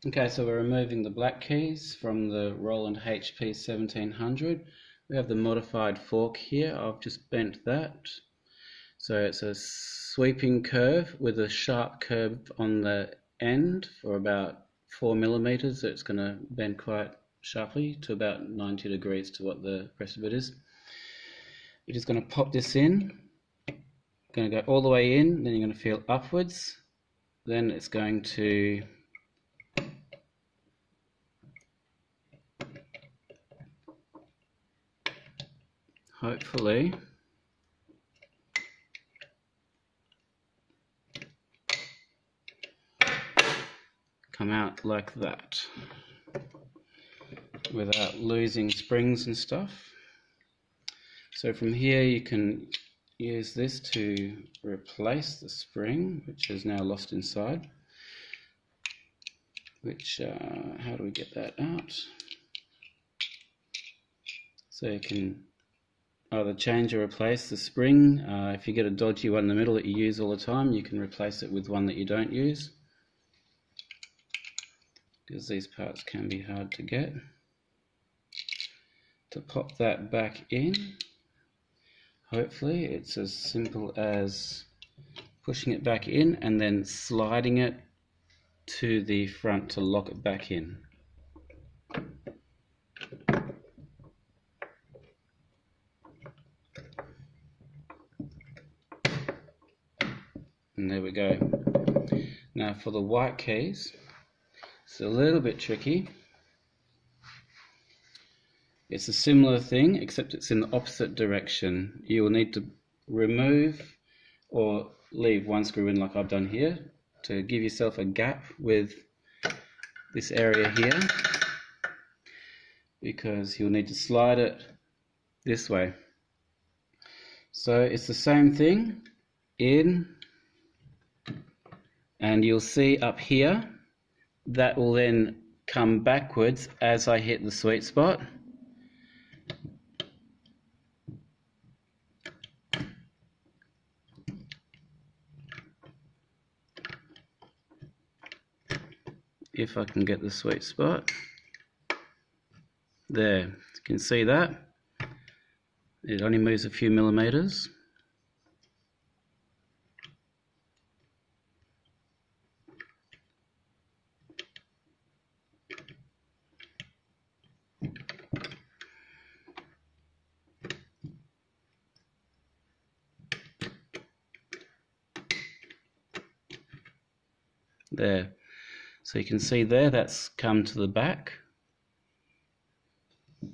Okay, so we're removing the black keys from the Roland HP1700. We have the modified fork here. I've just bent that. So it's a sweeping curve with a sharp curve on the end for about 4 millimeters. So it's going to bend quite sharply to about 90 degrees to what the rest of it is. You're just going to pop this in. Going to go all the way in, then you're going to feel upwards. Then it's going to hopefully come out like that without losing springs and stuff. So from here you can use this to replace the spring, which is now lost inside. Which, how do we get that out? So you can either change or replace the spring. If you get a dodgy one in the middle that you use all the time, you can replace it with one that you don't use, because these parts can be hard to get. To pop that back in, hopefully it's as simple as pushing it back in and then sliding it to the front to lock it back in. And there we go. Now for the white keys, it's a little bit tricky. It's a similar thing, except it's in the opposite direction. You will need to remove or leave one screw in like I've done here to give yourself a gap with this area here, because you'll need to slide it this way. So it's the same thing in, and you'll see up here that will then come backwards as I hit the sweet spot. If I can get the sweet spot. There, you can see that. It only moves a few millimeters. There. So you can see there, that's come to the back,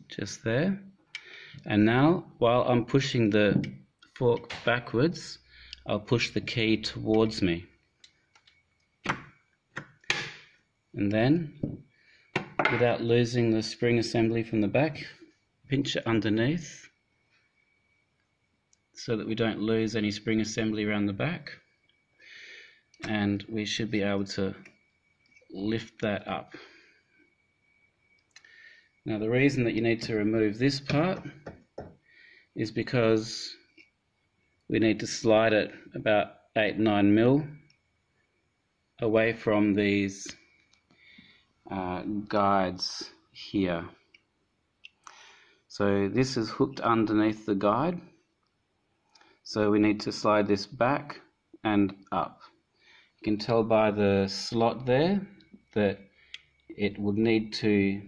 just there. And now, while I'm pushing the fork backwards, I'll push the key towards me. And then, without losing the spring assembly from the back, pinch it underneath so that we don't lose any spring assembly around the back. And we should be able to lift that up. Now the reason that you need to remove this part is because we need to slide it about 8-9 mil away from these guides here. So this is hooked underneath the guide, so we need to slide this back and up. You can tell by the slot there that it would need to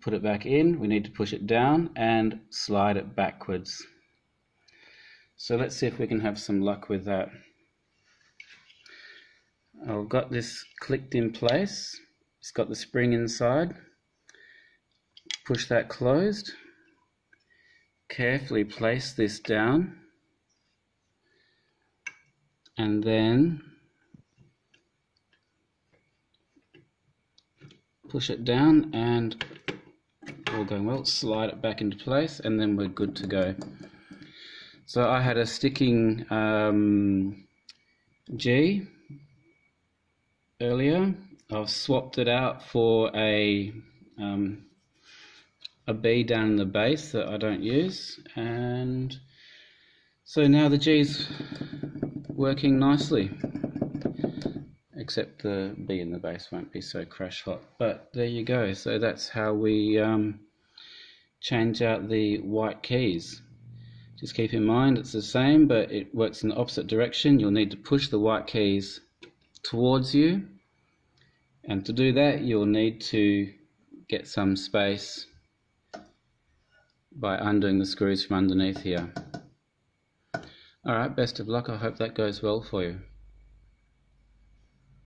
put it back in, we need to push it down and slide it backwards. So let's see if we can have some luck with that. I've got this clicked in place, it's got the spring inside. Push that closed, carefully place this down, and then push it down, and all going well, slide it back into place, and then we're good to go. So I had a sticking G earlier. I've swapped it out for a B down in the base that I don't use, and so now the G's working nicely. except the B in the base won't be so crash hot. But there you go. So that's how we change out the white keys. Just keep in mind it's the same, but it works in the opposite direction. You'll need to push the white keys towards you, and to do that you'll need to get some space by undoing the screws from underneath here. Alright, best of luck. I hope that goes well for you.